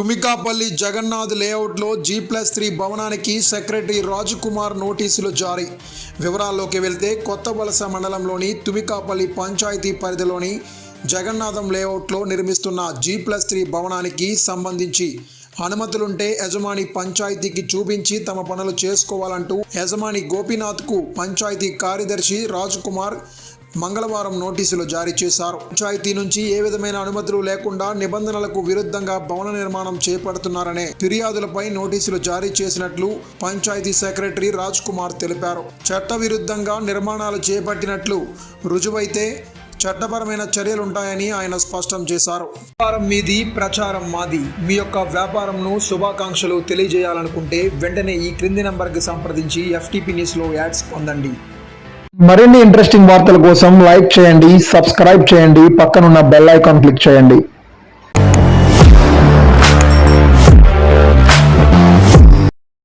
తుమికాపల్లి జగన్నాథ్ లేఅవుట్లో G+3 భవనానికి secretary Rajkumar నోటీసులు జారీ. వివరాల్లోకి వెళ్తే కొత్తవలస మండలంలోని తుమికాపల్లి పంచాయతీ పరిధిలోని జగన్నాథం లేఅవుట్లో నిర్మిస్తున్న G+3 భవనానికి సంబంధించి అనుమతులుంటే యజమాని పంచాయతీకి చూపించి తమ పనులు చేసుకోవాలంటూ యజమాని గోపీనాథ్కు పంచాయతీ కార్యదర్శి రాజకుమార్ మంగళవారం నోటీసులు జారీ చేశారు. పంచాయతీ నుంచి ఏ విధమైన అనుమతులు లేకుండా నిబంధనలకు విరుద్ధంగా భవన నిర్మాణం చేపడుతున్నారనే ఫిర్యాదులపై నోటీసులు జారీ చేసినట్లు పంచాయతీ సెక్రటరీ రాజకుమార్ తెలిపారు. చట్టవిరుద్ధంగా నిర్మాణాలు చేపట్టినట్లు రుజువైతే చట్టపరమైన చర్యలుంటాయని ఆయన స్పష్టం చేశారు. వ్యాపారం మీది, ప్రచారం మాది. మీ యొక్క వ్యాపారంను శుభాకాంక్షలు తెలియజేయాలనుకుంటే వెంటనే ఈ క్రింది నంబర్కి సంప్రదించి FTP న్యూస్లో యాడ్స్ పొందండి. మరిన్ని ఇంట్రెస్టింగ్ వార్తల కోసం లైక్ చేయండి, సబ్స్క్రైబ్ చేయండి, పక్కనున్న బెల్ ఐకాన్ క్లిక్ చేయండి.